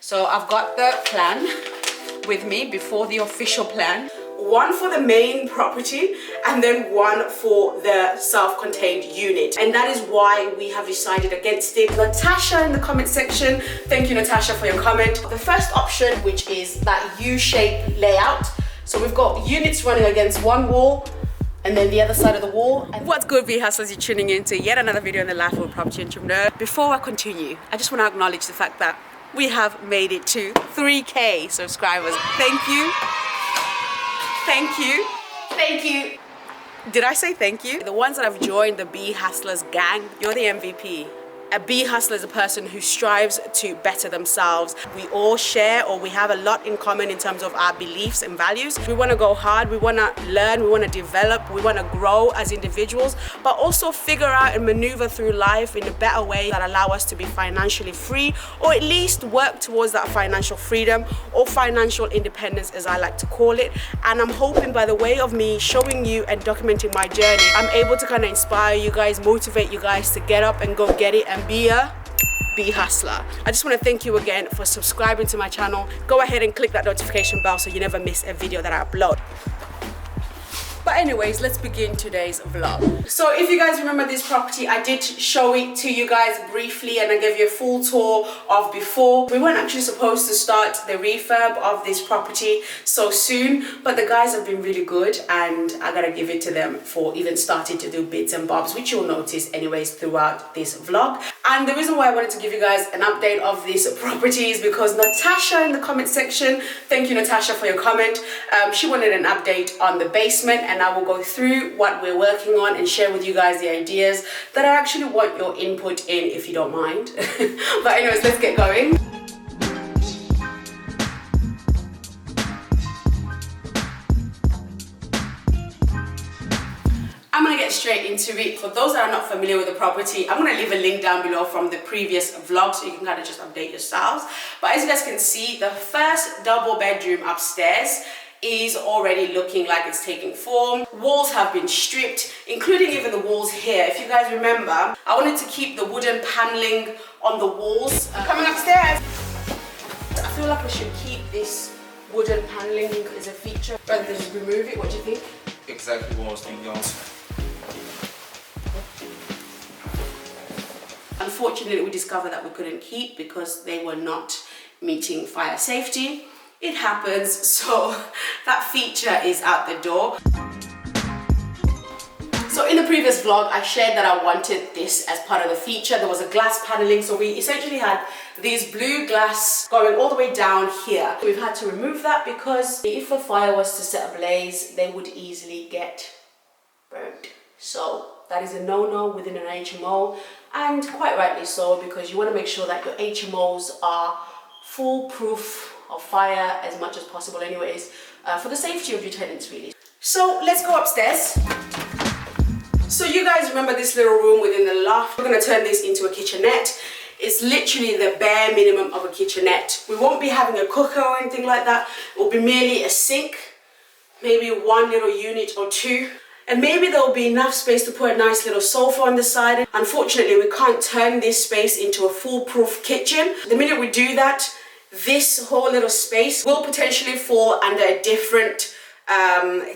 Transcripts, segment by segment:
So I've got the plan with me before the official plan. One for the main property and then one for the self-contained unit, and that is why we have decided against it. Natasha in the comment section, thank you Natasha for your comment. The first option, which is that U-shape layout, so we've got units running against one wall and then the other side of the wall. What's good, Bhustlers? You're tuning in to yet another video in the life of a property entrepreneur. Before I continue, I just want to acknowledge the fact that we have made it to 3K subscribers. Thank you. Thank you. Thank you. Did I say thank you? The ones that have joined the Bhustlers gang, you're the MVP. A Bhustler is a person who strives to better themselves. We all share, or we have a lot in common in terms of our beliefs and values. We want to go hard, we want to learn, we want to develop, we want to grow as individuals, but also figure out and maneuver through life in a better way that allow us to be financially free, or at least work towards that financial freedom or financial independence, as I like to call it. And I'm hoping by the way of me showing you and documenting my journey, I'm able to kind of inspire you guys, motivate you guys to get up and go get it and be a Bhustler. I just want to thank you again for subscribing to my channel. Go ahead and click that notification bell so you never miss a video that I upload. But anyways, let's begin today's vlog. So if you guys remember this property, I did show it to you guys briefly and I gave you a full tour of before. We weren't actually supposed to start the refurb of this property so soon, but the guys have been really good and I gotta give it to them for even starting to do bits and bobs, which you'll notice anyways throughout this vlog. And the reason why I wanted to give you guys an update of this property is because Natasha in the comment section, thank you Natasha for your comment, she wanted an update on the basement, and I will go through what we're working on and share with you guys the ideas that I actually want your input in, if you don't mind. But anyways, let's get going. I'm gonna get straight into it. For those that are not familiar with the property, I'm gonna leave a link down below from the previous vlog so you can kind of just update yourselves. But as you guys can see, the first double bedroom upstairs is already looking like it's taking form. Walls have been stripped, including even the walls here. If you guys remember, I wanted to keep the wooden paneling on the walls. Coming upstairs, I feel like we should keep this wooden paneling as a feature rather than just remove it. What do you think? Exactly what I was thinking. Unfortunately, we discovered that we couldn't keep because they were not meeting fire safety. It happens, so that feature is out the door. So in the previous vlog, I shared that I wanted this as part of the feature. There was a glass paneling, so we essentially had these blue glass going all the way down here. We've had to remove that because if a fire was to set ablaze, they would easily get burned. So that is a no-no within an HMO, and quite rightly so, because you want to make sure that your HMOs are foolproof of fire as much as possible anyways, for the safety of your tenants really. So let's go upstairs. So you guys remember this little room within the loft? We're going to turn this into a kitchenette. It's literally the bare minimum of a kitchenette. We won't be having a cooker or anything like that. It will be merely a sink, maybe one little unit or two, and maybe there will be enough space to put a nice little sofa on the side. Unfortunately, we can't turn this space into a foolproof kitchen. The minute we do that, this whole little space will potentially fall under a different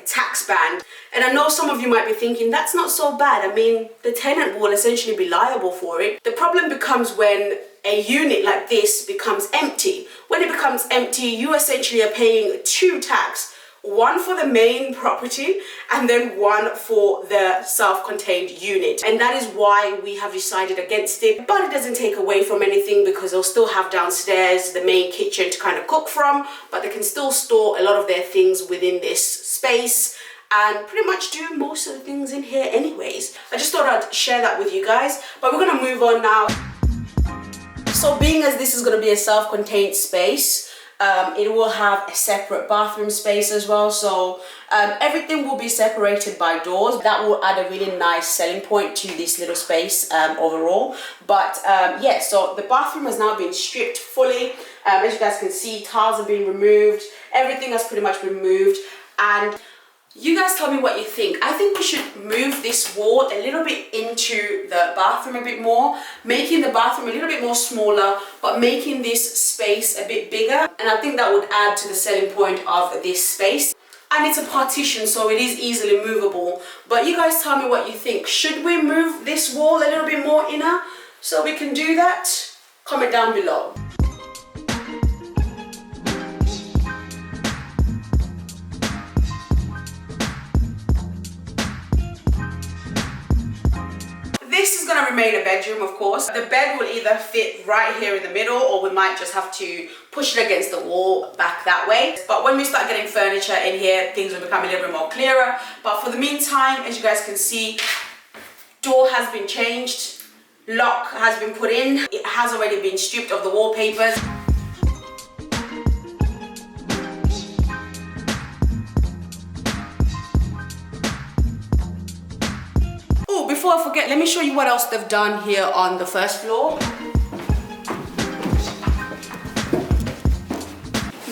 tax band. And I know some of you might be thinking, that's not so bad. I mean, the tenant will essentially be liable for it. The problem becomes when a unit like this becomes empty. When it becomes empty, you essentially are paying two tax. One for the main property and then one for the self-contained unit, and that is why we have decided against it. But it doesn't take away from anything, because they'll still have downstairs the main kitchen to kind of cook from, but they can still store a lot of their things within this space and pretty much do most of the things in here anyways. I just thought I'd share that with you guys, but we're gonna move on now. So being as this is gonna be a self-contained space, it will have a separate bathroom space as well, so everything will be separated by doors. That will add a really nice selling point to this little space overall. But yeah, so the bathroom has now been stripped fully. As you guys can see, tiles have been removed, everything has pretty much been removed, and You guys tell me what you think. I think we should move this wall a little bit into the bathroom a bit more, making the bathroom a little bit more smaller, but making this space a bit bigger. And I think that would add to the selling point of this space. And it's a partition, so it is easily movable. But you guys tell me what you think. Should we move this wall a little bit more inner so we can do that? Comment down below. This is going to remain a bedroom, of course. The bed will either fit right here in the middle, or we might just have to push it against the wall back that way. But when we start getting furniture in here, things will become a little bit more clearer. But for the meantime, as you guys can see, door has been changed, lock has been put in, it has already been stripped of the wallpapers. Before I forget, let me show you what else they've done here on the first floor.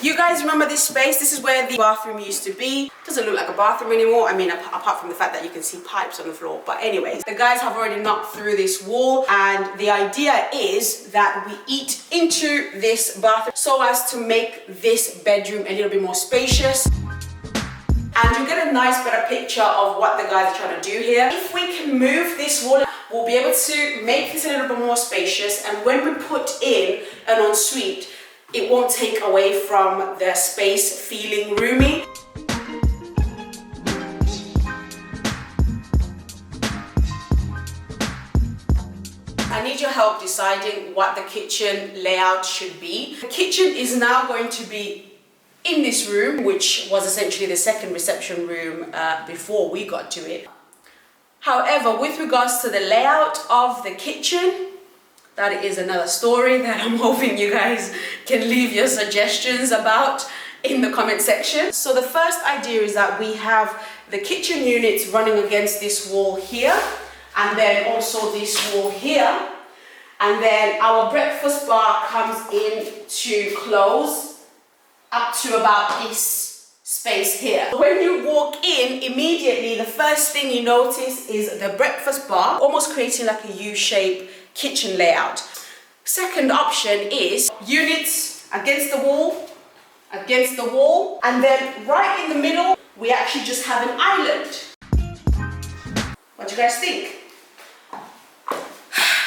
You guys remember this space? This is where the bathroom used to be. Doesn't look like a bathroom anymore. I mean, apart from the fact that you can see pipes on the floor. But anyways, the guys have already knocked through this wall, and the idea is that we eat into this bathroom so as to make this bedroom a little bit more spacious. And you get a nice better picture of what the guys are trying to do here. If we can move this wall, we'll be able to make this a little bit more spacious. And when we put in an ensuite, it won't take away from the space feeling roomy. I need your help deciding what the kitchen layout should be. The kitchen is now going to be in this room, which was essentially the second reception room before we got to it. However, with regards to the layout of the kitchen, that is another story that I'm hoping you guys can leave your suggestions about in the comment section. So the first idea is that we have the kitchen units running against this wall here, and then also this wall here, and then our breakfast bar comes in to close up to about this space here. When you walk in, immediately the first thing you notice is the breakfast bar, almost creating like a U-shaped kitchen layout. Second option is units against the wall, and then right in the middle, we actually just have an island. What do you guys think?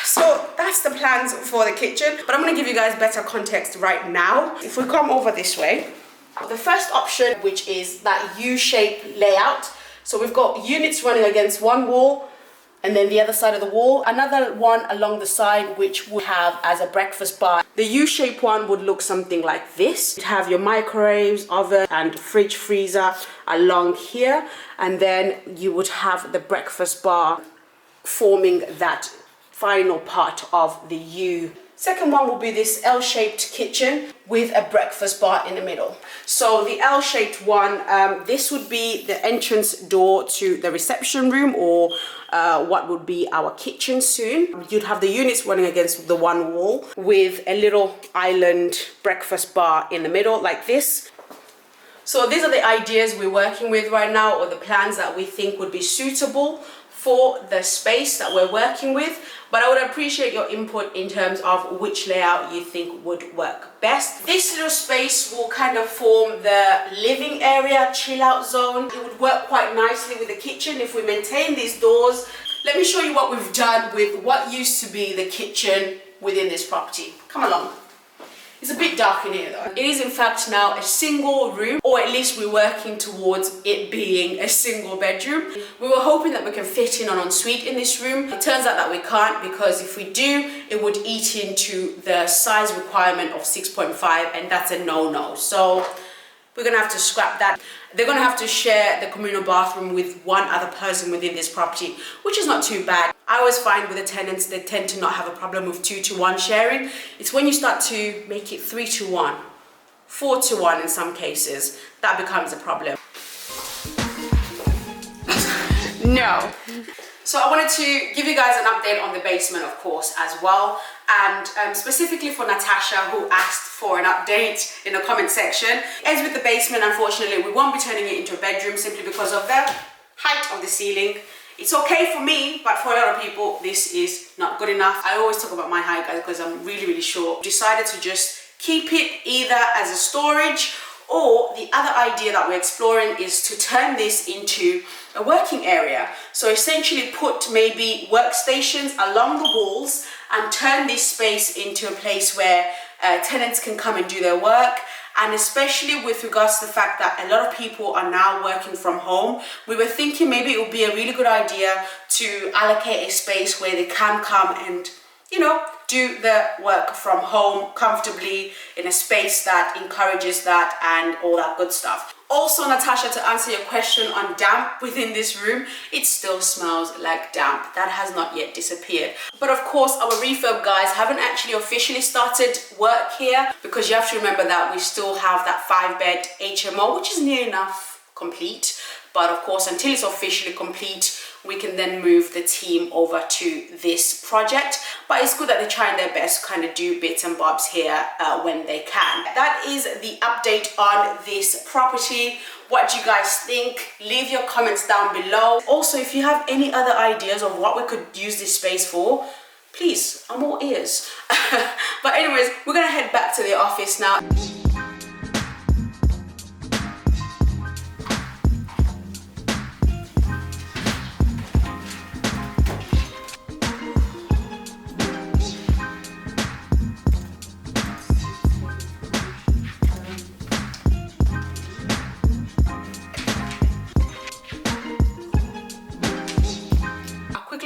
So that's the plans for the kitchen, but I'm going to give you guys better context right now. If we come over this way, the first option, which is that U-shaped layout. So we've got units running against one wall, and then the other side of the wall, another one along the side, which would have as a breakfast bar. The U-shaped one would look something like this. You'd have your microwaves, oven, and fridge freezer along here, and then you would have the breakfast bar forming that final part of the U. Second one will be this L-shaped kitchen with a breakfast bar in the middle. So the L-shaped one, this would be the entrance door to the reception room, or what would be our kitchen soon. You'd have the units running against the one wall with a little island breakfast bar in the middle like this. So these are the ideas we're working with right now, or the plans that we think would be suitable for the space that we're working with. But I would appreciate your input in terms of which layout you think would work best. This little space will kind of form the living area, chill out zone. It would work quite nicely with the kitchen if we maintain these doors. Let me show you what we've done with what used to be the kitchen within this property. Come along. It's a bit dark in here though. It is in fact now a single room, or at least we're working towards it being a single bedroom. We were hoping that we can fit in an ensuite in this room. It turns out that we can't, because if we do, it would eat into the size requirement of 6.5, and that's a no-no. So we're gonna have to scrap that. They're gonna have to share the communal bathroom with one other person within this property, which is not too bad. I always find with the tenants, they tend to not have a problem with 2-to-1 sharing. It's when you start to make it 3-to-1, 4-to-1 in some cases, that becomes a problem. No. So I wanted to give you guys an update on the basement, of course, as well. and specifically for Natasha, who asked for an update in the comment section. As with the basement, unfortunately, we won't be turning it into a bedroom simply because of the height of the ceiling. It's okay for me, but for a lot of people, this is not good enough. I always talk about my height, guys, because I'm really short. Decided to just keep it either as a storage, or the other idea that we're exploring is to turn this into a working area. So essentially put maybe workstations along the walls and turn this space into a place where tenants can come and do their work. And especially with regards to the fact that a lot of people are now working from home, we were thinking maybe it would be a really good idea to allocate a space where they can come and, you know, do the work from home comfortably in a space that encourages that and all that good stuff. Also, Natasha, to answer your question on damp within this room, it still smells like damp. That has not yet disappeared. But of course, our refurb guys haven't actually officially started work here, because you have to remember that we still have that 5-bed HMO, which is near enough complete. But of course, until it's officially complete, we can then move the team over to this project. But it's good that they're trying their best to kind of do bits and bobs here when they can. That is the update on this property. What do you guys think? Leave your comments down below. Also, if you have any other ideas of what we could use this space for, please, I'm all ears. But anyways, we're gonna head back to the office now.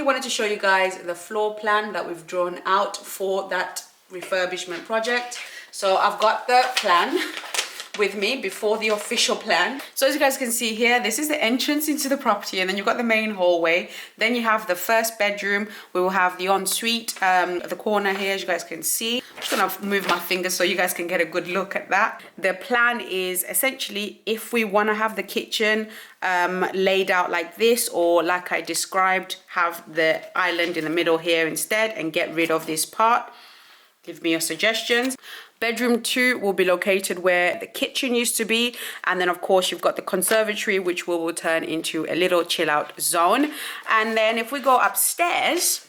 Wanted to show you guys the floor plan that we've drawn out for that refurbishment project. So I've got the plan with me before the official plan. So as you guys can see here, this is the entrance into the property, and then you've got the main hallway. Then you have the first bedroom. We will have the ensuite, the corner here, as you guys can see. I'm just gonna move my finger so you guys can get a good look at that. The plan is essentially, if we want to have the kitchen laid out like this, or like I described, have the island in the middle here instead and get rid of this part, give me your suggestions. Bedroom 2 will be located where the kitchen used to be, and then of course you've got the conservatory, which will turn into a little chill out zone. And then if we go upstairs,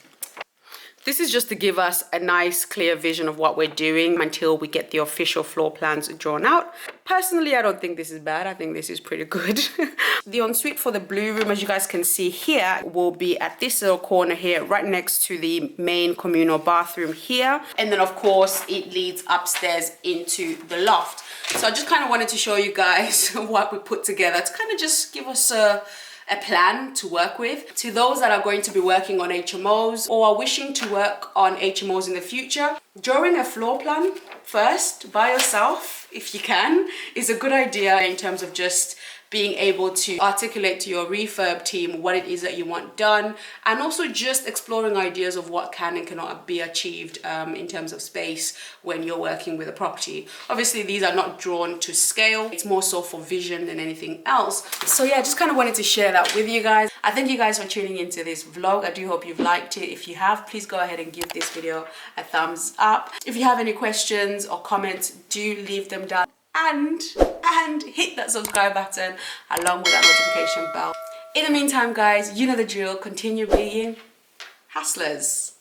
this is just to give us a nice clear vision of what we're doing until we get the official floor plans drawn out. Personally, I don't think this is bad. I think this is pretty good. The ensuite for the blue room, as you guys can see here, will be at this little corner here, right next to the main communal bathroom here. And then of course it leads upstairs into the loft. So I just kind of wanted to show you guys what we put together to kind of just give us a plan to work with. To those that are going to be working on HMOs or are wishing to work on HMOs in the future, drawing a floor plan first by yourself, if you can, is a good idea in terms of just being able to articulate to your refurb team what it is that you want done, and also just exploring ideas of what can and cannot be achieved in terms of space when you're working with a property. Obviously, these are not drawn to scale. It's more so for vision than anything else. So yeah, just kind of wanted to share that with you guys. I thank you guys for tuning into this vlog. I do hope you've liked it. If you have, please go ahead and give this video a thumbs up. If you have any questions or comments, do leave them down. And hit that subscribe button along with that notification bell. In the meantime, guys, you know the drill. Continue being hustlers.